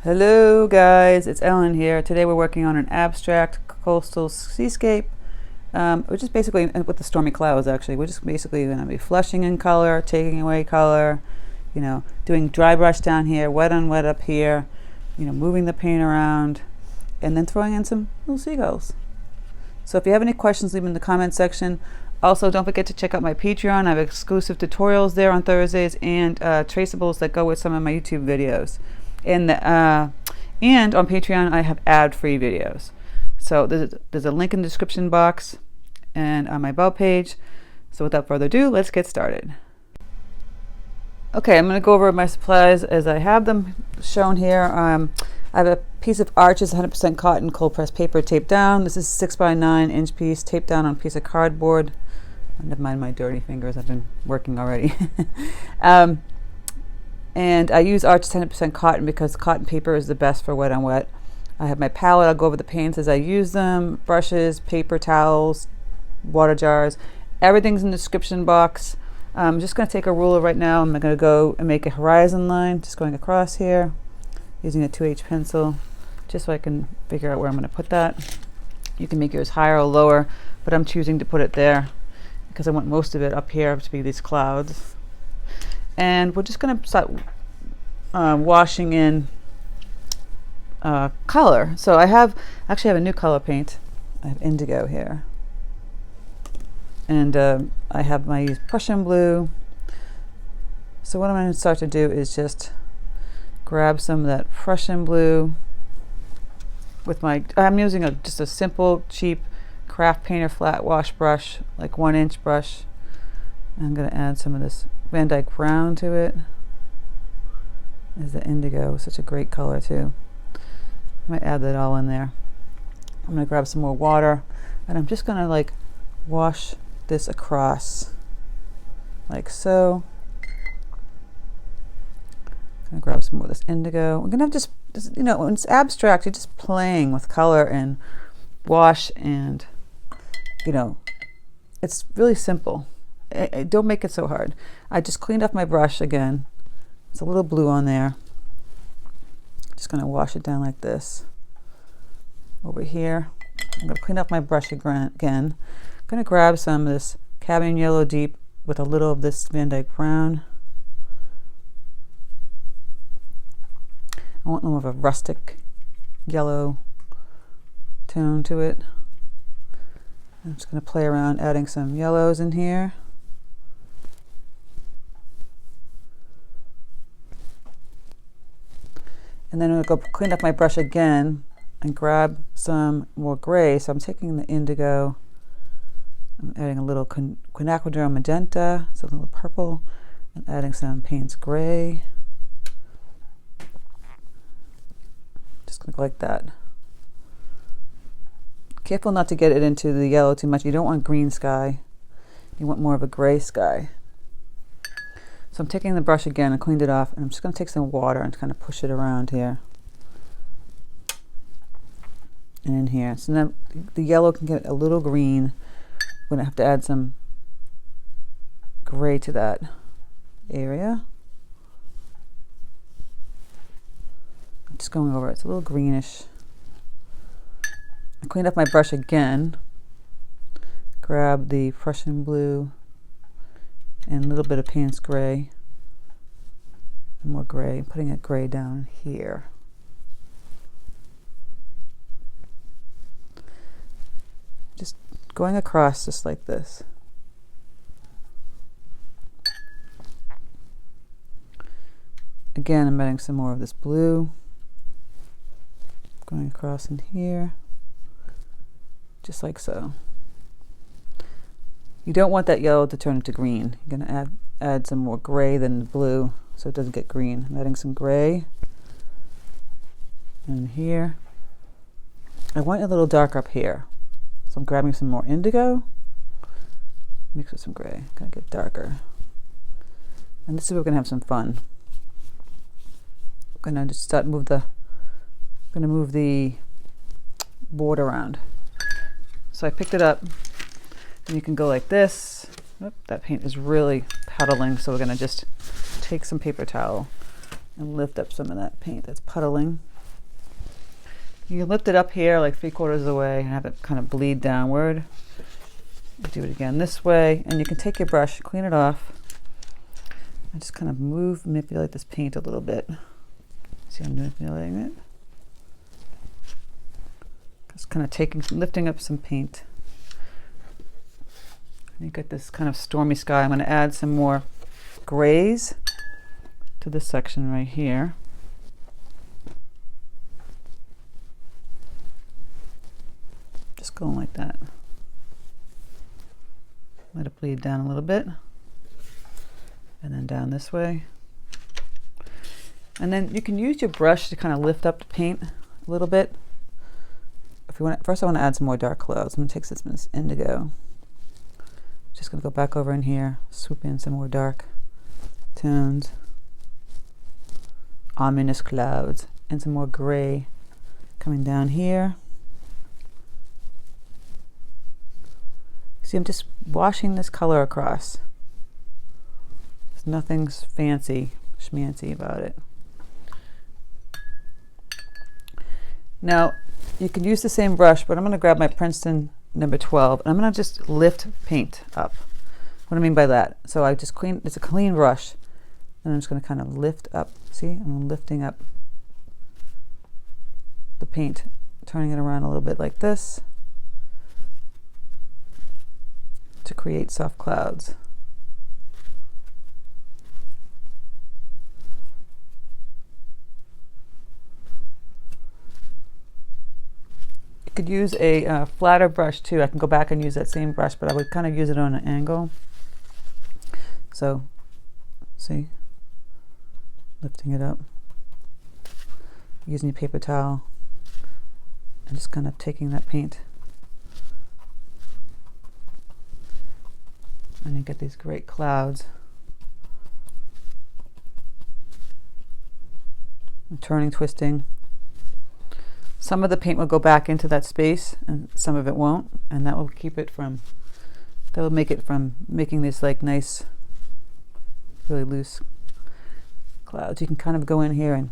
Hello guys, it's Ellen here. Today we're working on an abstract coastal seascape. We're just basically, with the stormy clouds actually, we're just basically going to be flushing in color, taking away color, doing dry brush down here, wet on wet up here, moving the paint around, and then throwing in some little seagulls. So if you have any questions, leave them in the comment section. Also, don't forget to check out my Patreon. I have exclusive tutorials there on Thursdays and traceables that go with some of my YouTube videos. And on Patreon, I have ad-free videos. So there's a link in the description box and on my About page. So without further ado, let's get started. Okay, I'm going to go over my supplies as I have them shown here. I have a piece of Arches 100% cotton cold pressed paper taped down. This is 6x9 inch piece taped down on a piece of cardboard. Never mind my dirty fingers, I've been working already. And I use Arches 100% cotton because cotton paper is the best for wet on wet. I have my palette. I'll go over the paints as I use them. Brushes, paper towels, water jars. Everything's in the description box. I'm just going to take a ruler right now. I'm going to go and make a horizon line, just going across here, using a 2H pencil, just so I can figure out where I'm going to put that. You can make yours higher or lower, but I'm choosing to put it there because I want most of it up here to be these clouds. And we're just going to start washing in color. So I actually have a new color paint. I have Indigo here. And I have my Prussian blue. So what I'm going to start to do is just grab some of that Prussian blue with I'm using just a simple, cheap craft painter flat wash brush, like 1-inch brush. I'm going to add some of this vandyke brown to it. Is the Indigo, such a great color too. I might add that all in there. I'm going to grab some more water and I'm just going to wash this across like so. I'm going to grab some more of this Indigo. We're going to have just when it's abstract, you're just playing with color and wash, and it's really simple. Don't make it so hard. I just cleaned off my brush again. It's a little blue on there. Just going to wash it down like this. Over here, I'm going to clean up my brush again. I'm going to grab some of this cadmium yellow deep with a little of this vandyke brown. I want more of a rustic yellow tone to it. I'm just going to play around adding some yellows in here. And then I'm going to go clean up my brush again and grab some more gray. So I'm taking the Indigo, I'm adding a little quinachradone magenta, so a little purple, and adding some Payne's gray. Just going to go like that. Careful not to get it into the yellow too much. You don't want green sky. You want more of a gray sky. So I'm taking the brush again, I cleaned it off, and I'm just going to take some water and kind of push it around here. And in here. So now the yellow can get a little green. We're going to have to add some gray to that area. I'm just going over it. It's a little greenish. I cleaned up my brush again. Grab the Prussian blue and a little bit of Payne's gray, and more gray. I'm putting it gray down here. Just going across just like this. Again, I'm adding some more of this blue. Going across in here, just like so. You don't want that yellow to turn into green. You're going to add some more gray than the blue so it doesn't get green. I'm adding some gray in here. I want it a little dark up here. So I'm grabbing some more Indigo, mix with some gray. Going to get darker. And this is where we're going to have some fun. I'm going to just move the board around. So I picked it up. And you can go like this. Oop, that paint is really puddling, so we're going to just take some paper towel and lift up some of that paint that's puddling. You lift it up here like 3/4 of the way and have it kind of bleed downward. Do it again this way, and you can take your brush, clean it off, and just kind of manipulate this paint a little bit. See, I'm manipulating it. Just kind of lifting up some paint. And you get this kind of stormy sky. I'm going to add some more grays to this section right here. Just going like that. Let it bleed down a little bit. And then down this way. And then you can use your brush to kind of lift up the paint a little bit. If you want, first I want to add some more dark clouds. I'm going to take this indigo. Just going to go back over in here, swoop in some more dark tones. Ominous clouds. And some more gray coming down here. See, I'm just washing this color across. There's nothing's fancy, schmancy about it. Now, you can use the same brush, but I'm going to grab my Princeton number 12, and I'm going to just lift paint up. What do I mean by that? So I just it's a clean brush, and I'm just going to kind of lift up. See, I'm lifting up the paint, turning it around a little bit like this, to create soft clouds. You could use a flatter brush too. I can go back and use that same brush, but I would kind of use it on an angle. So, see, lifting it up, using a paper towel, and just kind of taking that paint. And you get these great clouds. I'm turning, twisting. Some of the paint will go back into that space and some of it won't, and that will keep it from, that will make it from making these like nice, really loose clouds. You can kind of go in here and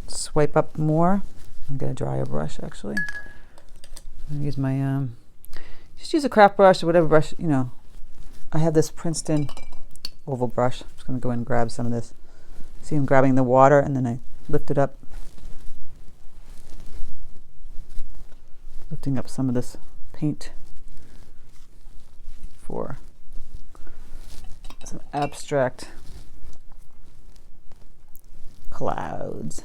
swipe up more. I'm going to dry a brush actually. I'm going to use my, just use a craft brush or whatever brush, you know. I have this Princeton oval brush. I'm just going to go in and grab some of this. See, I'm grabbing the water and then I lift it up. Lifting up some of this paint for some abstract clouds.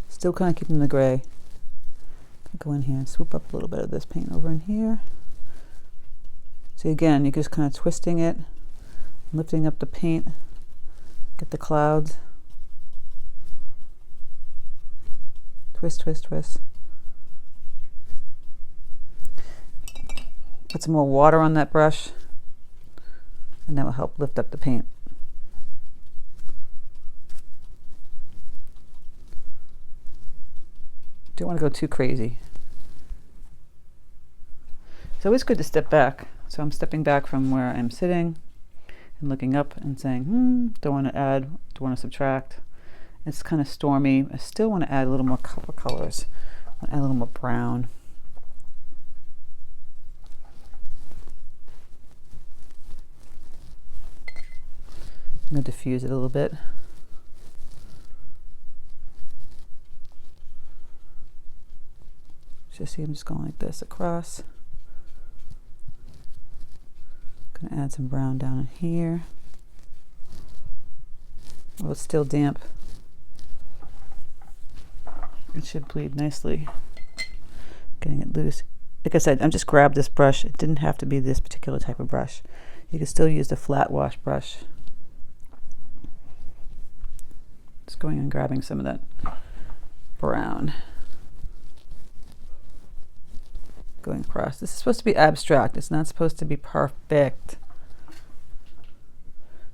Still kind of keeping the gray. Go in here and swoop up a little bit of this paint over in here. See, again, you're just kind of twisting it, lifting up the paint, get the clouds. Twist, twist, twist. Put some more water on that brush, and that will help lift up the paint. Don't want to go too crazy. It's always good to step back. So I'm stepping back from where I'm sitting and looking up and saying, don't want to add, don't want to subtract. It's kind of stormy. I still want to add a little more colors. I want to add a little more brown. I'm going to diffuse it a little bit. Just see, I'm just going like this across. Gonna add some brown down in here. Well, it's still damp. It should bleed nicely. Getting it loose. Like I said, I'm just grabbed this brush. It didn't have to be this particular type of brush. You can still use the flat wash brush. Just going and grabbing some of that brown. Going across. This is supposed to be abstract. It's not supposed to be perfect.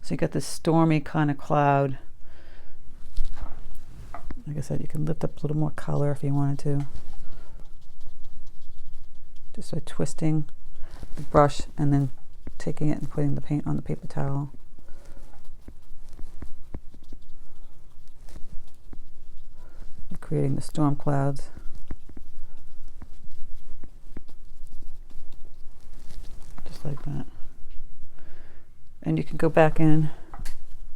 So you got this stormy kind of cloud. Like I said, you can lift up a little more color if you wanted to. Just by twisting the brush and then taking it and putting the paint on the paper towel. creating the storm clouds. Just like that. And you can go back in,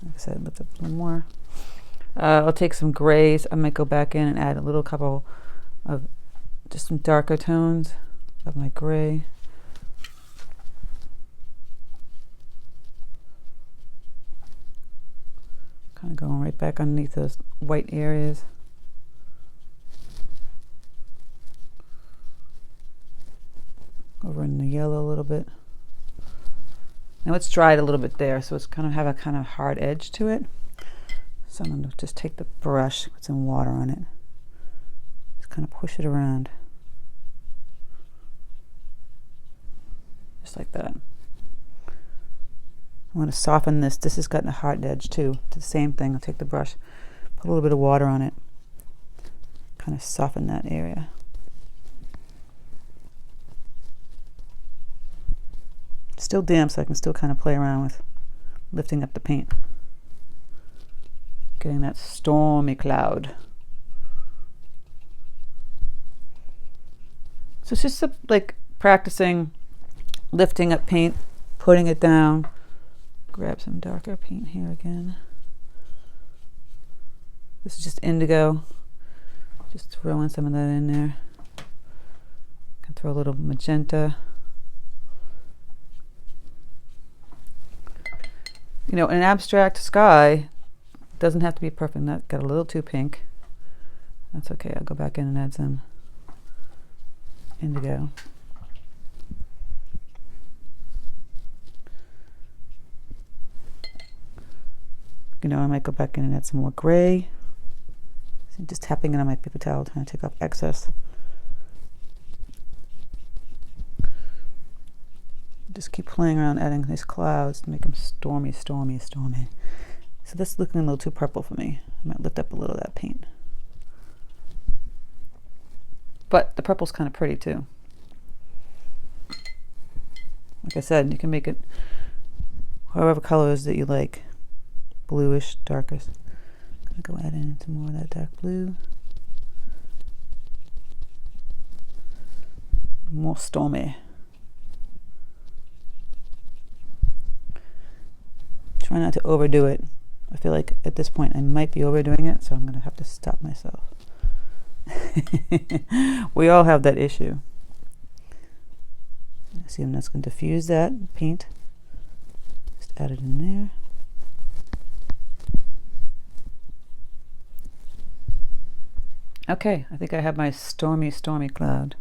like I said, lift up a little more. I'll take some grays. I might go back in and add a little couple of just some darker tones of my gray. Kind of going right back underneath those white areas. Over in the yellow a little bit. Now it's dried a little bit there, so it's kind of have a kind of hard edge to it. So I'm going to just take the brush with some water on it. Just kind of push it around. Just like that. I'm going to soften this. This has gotten a hard edge too. Do the same thing. I'll take the brush, put a little bit of water on it, kind of soften that area. Still damp, so I can still kind of play around with lifting up the paint. Getting that stormy cloud. So it's just like practicing lifting up paint, putting it down. Grab some darker paint here again. This is just indigo. Just throwing some of that in there. Can throw a little magenta. You know, an abstract sky doesn't have to be perfect. That got a little too pink. That's okay. I'll go back in and add some indigo. You know, I might go back in and add some more gray. So just tapping it on my paper towel, trying to take off excess. Just keep playing around adding these clouds to make them stormy, stormy, stormy. So this is looking a little too purple for me. I might lift up a little of that paint. But the purple's kind of pretty too. Like I said, you can make it however colors that you like. Bluish, darkest. I'm gonna go add in some more of that dark blue. More stormy. Try not to overdo it. I feel like at this point I might be overdoing it, so I'm gonna have to stop myself. We all have that issue. See, I'm just gonna diffuse that paint. Just add it in there. Okay, I think I have my stormy, stormy cloud.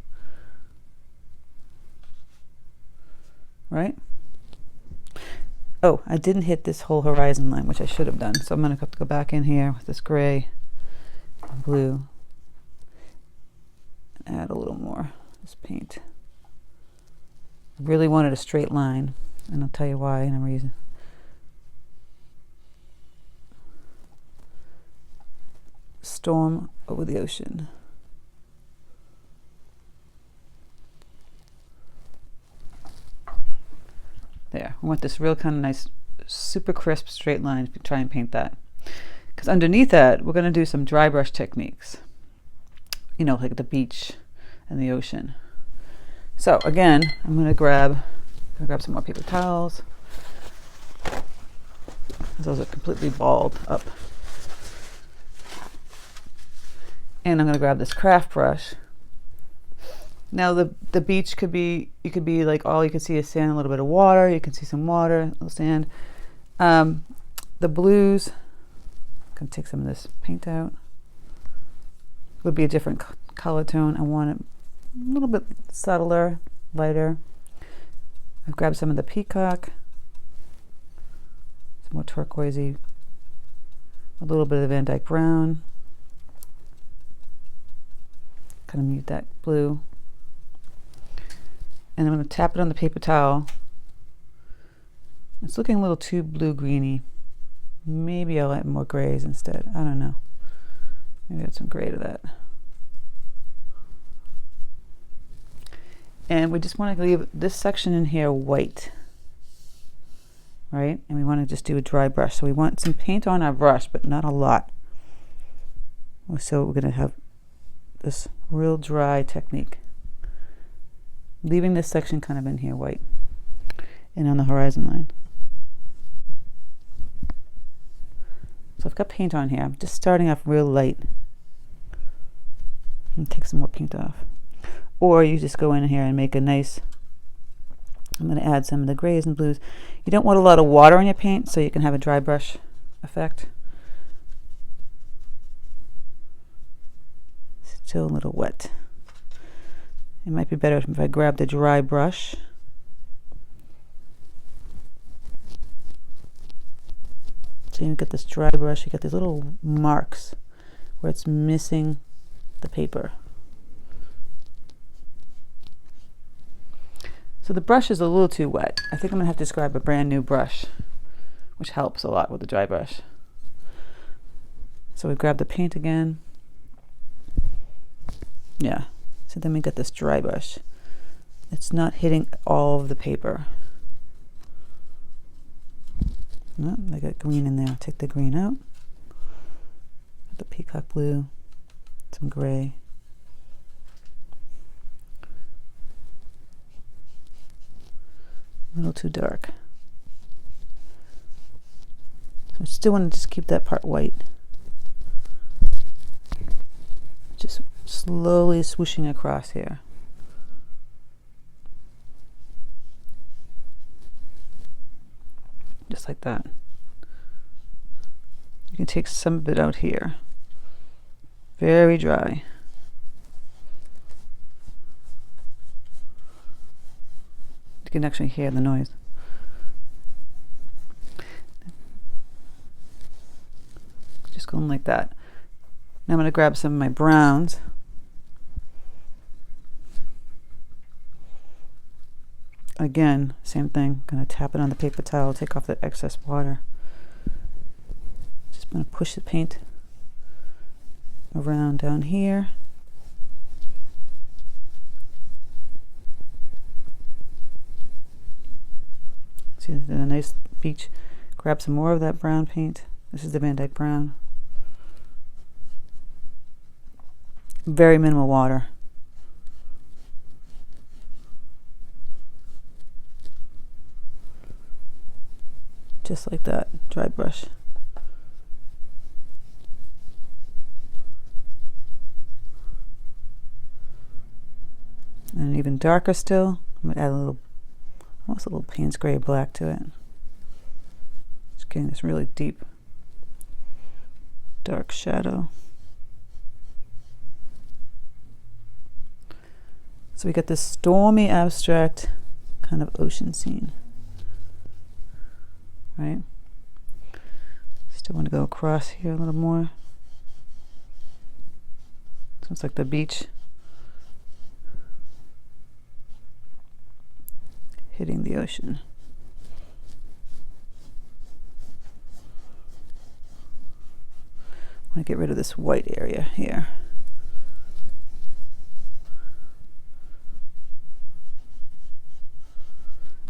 Right? Oh, I didn't hit this whole horizon line, which I should have done. So I'm going to have to go back in here with this gray and blue and add a little more of this paint. I really wanted a straight line, and I'll tell you why in a reason. Storm over the ocean. There, I want this real kind of nice, super crisp straight line if you try and paint that. Because underneath that, we're going to do some dry brush techniques. You know, like the beach and the ocean. So again, I'm going to grab some more paper towels. Those are completely balled up. And I'm going to grab this craft brush. Now the beach could be, you could be like all you can see is sand, a little bit of water. You can see some water, a little sand. The blues, I'm going to take some of this paint out. Would be a different color tone. I want it a little bit subtler, lighter. I've grabbed some of the peacock. Some more turquoisey. A little bit of vandyke brown. Kind of mute that blue. And I'm going to tap it on the paper towel. It's looking a little too blue-greeny. Maybe I'll add more grays instead. I don't know. Maybe add some gray to that. And we just want to leave this section in here white. Right? And we want to just do a dry brush. So we want some paint on our brush, but not a lot. So we're going to have this real dry technique, leaving this section kind of in here white and on the horizon line. So I've got paint on here. I'm just starting off real light and take some more paint off. Or you just go in here and make a nice, I'm going to add some of the grays and blues. You don't want a lot of water on your paint, so you can have a dry brush effect. Still a little wet. It might be better if I grab the dry brush. So you get this dry brush, you get these little marks where it's missing the paper. So the brush is a little too wet. I think I'm going to have to just grab a brand new brush, which helps a lot with the dry brush. So we grab the paint again. Yeah, so then we get this dry brush. It's not hitting all of the paper. Oh, I got green in there. Take the green out. The peacock blue, some gray. A little too dark. So I still want to just keep that part white. Just slowly swooshing across here. Just like that. You can take some of it out here. Very dry. You can actually hear the noise. Just going like that. Now I'm going to grab some of my browns. Again, same thing. Going to tap it on the paper towel, take off the excess water. Just going to push the paint around down here. See, there's a nice beach. Grab some more of that brown paint. This is the Van Dyke brown. Very minimal water. Just like that, dry brush. And even darker still, I'm going to add a little, almost a little Payne's gray black to it. Just getting this really deep, dark shadow. So we got this stormy abstract kind of ocean scene. Right? Still want to go across here a little more. So it's like the beach hitting the ocean. I want to get rid of this white area here.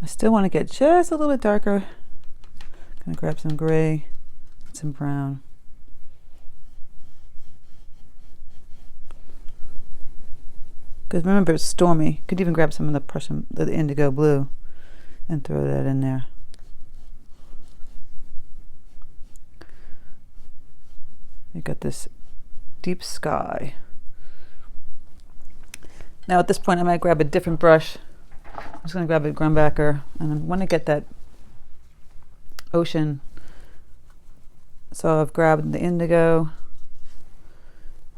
I still want to get just a little bit darker. Gonna grab some gray and some brown. Because remember, it's stormy. Could even grab some of the Prussian, the indigo blue, and throw that in there. You got this deep sky. Now at this point, I might grab a different brush. I'm just gonna grab a Grumbacher, and I want to get that ocean. So I've grabbed the indigo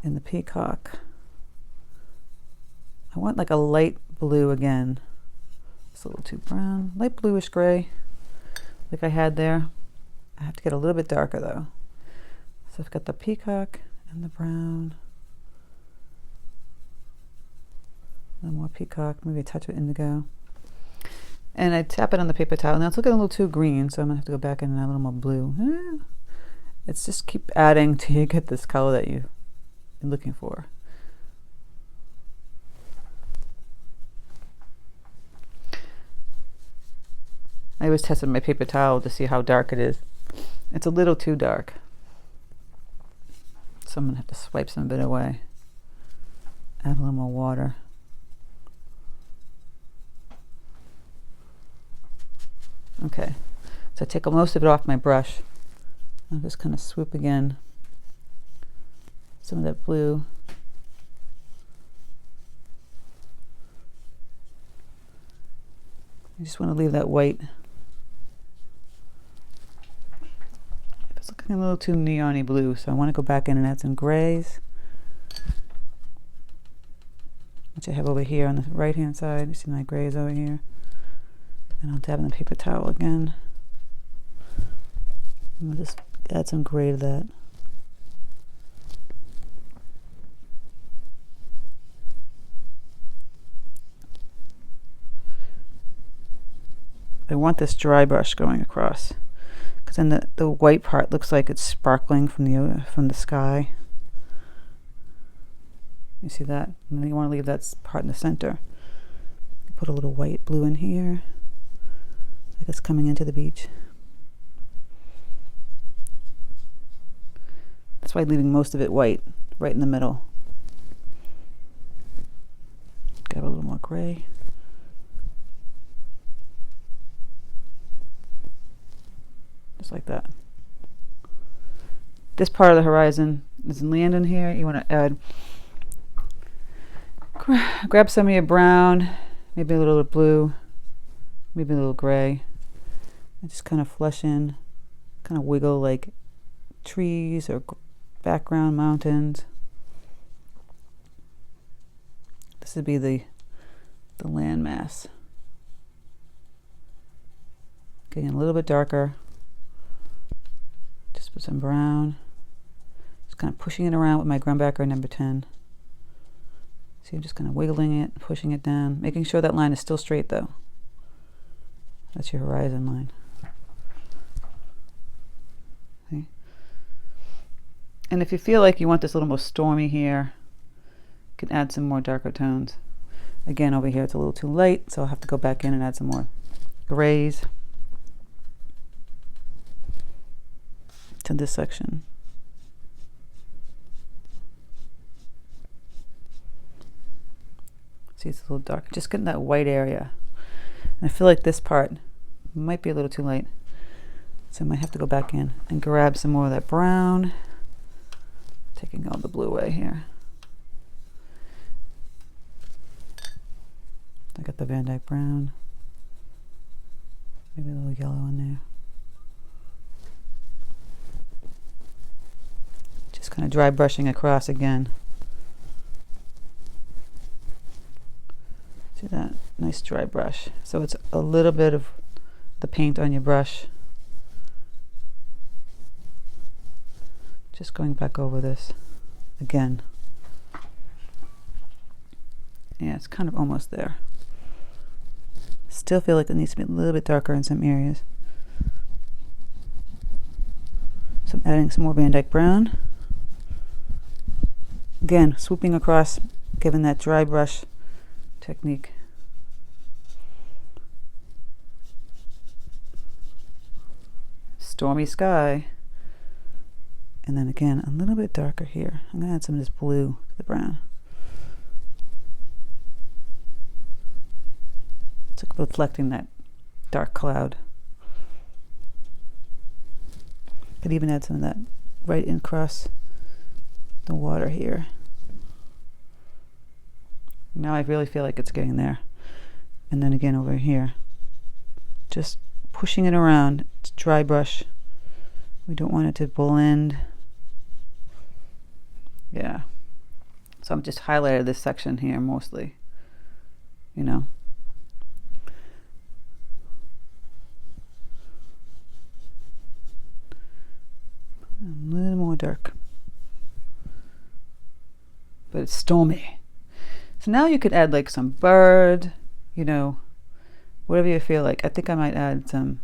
and the peacock. I want like a light blue again. It's a little too brown. Light bluish gray, like I had there. I have to get a little bit darker though. So I've got the peacock and the brown. A little more peacock, maybe a touch of indigo. And I tap it on the paper towel. Now it's looking a little too green, so I'm gonna have to go back in and add a little more blue. It's just keep adding till you get this color that you're looking for. I always tested my paper towel to see how dark it is. It's a little too dark. So I'm gonna have to swipe some of it away. Add a little more water. Okay, so I take most of it off my brush. I'll just kind of swoop again some of that blue. I just want to leave that white. It's looking a little too neon-y blue, so I want to go back in and add some grays, which I have over here on the right hand side. You see my grays over here. And I'll dab in the paper towel again. And we'll just add some gray to that. I want this dry brush going across, because then the white part looks like it's sparkling from the sky. You see that? And then you want to leave that part in the center. Put a little white blue in here, like it's coming into the beach. That's why I'm leaving most of it white, right in the middle. Grab a little more gray. Just like that. This part of the horizon is land in here. You want to add, grab some of your brown, maybe a little blue, maybe a little gray, and just kind of flush in, kind of wiggle like trees or background mountains. This would be the landmass. Getting a little bit darker. Just put some brown. Just kind of pushing it around with my Grumbacher number 10. See, I'm just kind of wiggling it, pushing it down, making sure that line is still straight though. That's your horizon line. See? And if you feel like you want this a little more stormy here, you can add some more darker tones. Again, over here it's a little too light, so I'll have to go back in and add some more grays to this section. See, it's a little dark. Just getting that white area. And I feel like this part might be a little too light, so I might have to go back in and grab some more of that brown. Taking all the blue away here. I got the Van Dyke brown. Maybe a little yellow in there. Just kind of dry brushing across again. See that? Nice dry brush. So it's a little bit of the paint on your brush. Just going back over this again. Yeah, it's kind of almost there. Still feel like it needs to be a little bit darker in some areas. So I'm adding some more Van Dyke brown. Again, swooping across, giving that dry brush technique. Stormy Sky. And then again, a little bit darker here. I'm going to add some of this blue to the brown. It's like reflecting that dark cloud. Could even add some of that right in across the water here. Now I really feel like it's getting there. And then again over here, just pushing it around. It's dry brush. We don't want it to blend. Yeah. So I'm just highlighted this section here mostly, you know. A little more dark. But it's stormy. So now you could add like some bird, you know, whatever you feel like. I think I might add some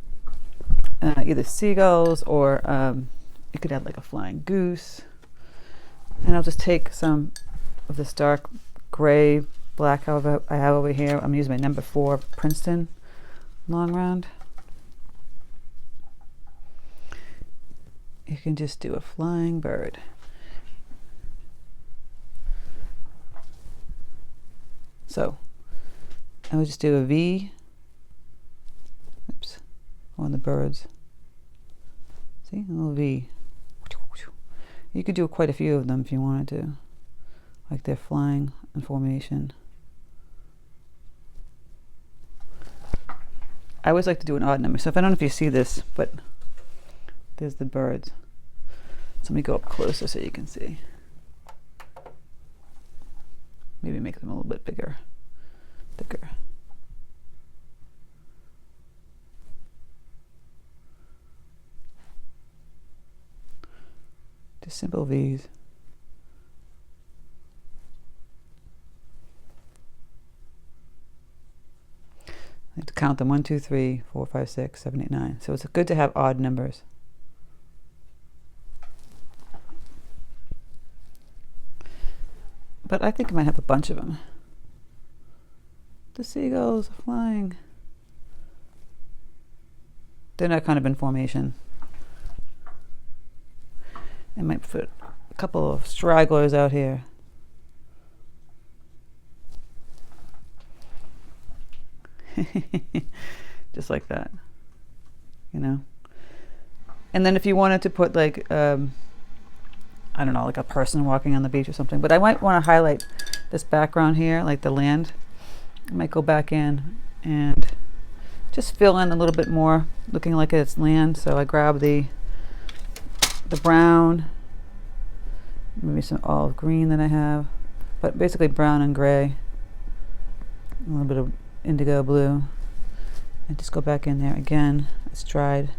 either seagulls or you could add like a flying goose. And I'll just take some of this dark gray, black, however I have over here. I'm using my number 4 Princeton long round. You can just do a flying bird. You can just do a flying bird. So I would just do a V. Oops, on the birds. See, a little V. You could do quite a few of them if you wanted to, like they're flying in formation. I always like to do an odd number. So if I don't know if you see this, but there's the birds. So let me go up closer so you can see. Maybe make them a little bit bigger, thicker. Just simple V's. I have to count them 1, 2, 3, 4, 5, 6, 7, 8, 9. So it's good to have odd numbers. But I think I might have a bunch of them. The seagulls are flying. They're not kind of in formation. I might put a couple of stragglers out here. Just like that, you know. And then if you wanted to put like I don't know, like a person walking on the beach or something, but I might want to highlight this background here, like the land. I might go back in and just fill in a little bit more, looking like it's land. So I grab the brown, maybe some olive green that I have, but basically brown and gray, a little bit of indigo blue, and just go back in there again. It's dried.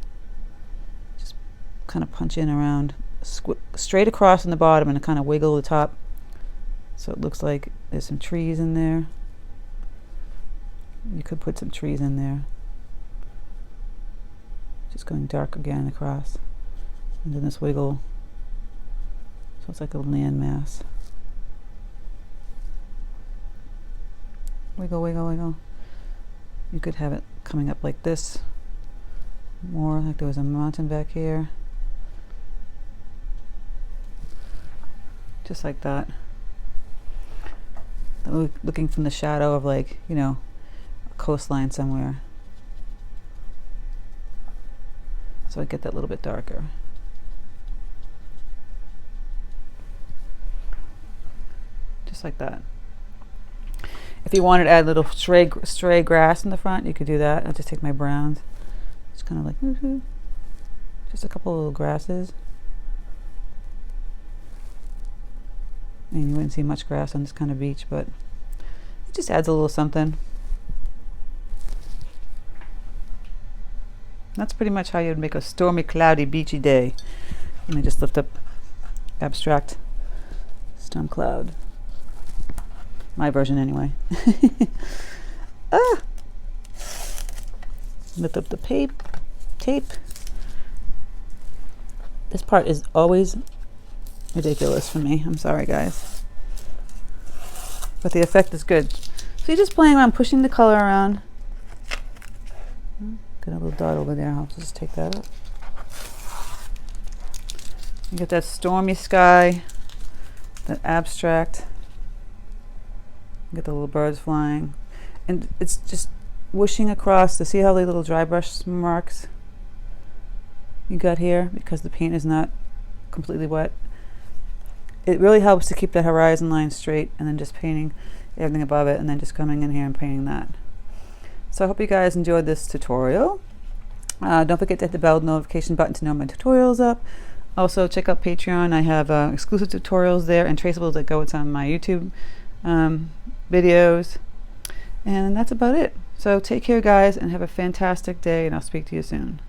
Just kind of punch in around, straight across in the bottom, and kind of wiggle the top, so it looks like there's some trees in there. You could put some trees in there. Just going dark again across, and then this wiggle, so it's like a land mass. Wiggle, wiggle, wiggle. You could have it coming up like this, more like there was a mountain back here. Just like that. Looking from the shadow of, like, you know, a coastline somewhere. So I get that a little bit darker. Just like that. If you wanted to add a little stray grass in the front, you could do that. I'll just take my browns. Just kind of like, woohoo. Just a couple of little grasses. And you wouldn't see much grass on this kind of beach, but it just adds a little something. That's pretty much how you would make a stormy, cloudy, beachy day. Let me just lift up abstract storm cloud. My version anyway. Lift up the tape. This part is always ridiculous for me. I'm sorry, guys. But the effect is good. So you're just playing around, pushing the color around. Got a little dot over there. I'll just take that up. You get that stormy sky, that abstract. You get the little birds flying. And it's just whooshing across to see how the little dry brush marks you got here, because the paint is not completely wet. It really helps to keep the horizon line straight, and then just painting everything above it, and then just coming in here and painting that. So I hope you guys enjoyed this tutorial. Don't forget to hit the bell notification button to know my tutorials up. Also check out Patreon. I have exclusive tutorials there and traceables that go with some of my YouTube videos. And that's about it. So take care, guys, and have a fantastic day, and I'll speak to you soon.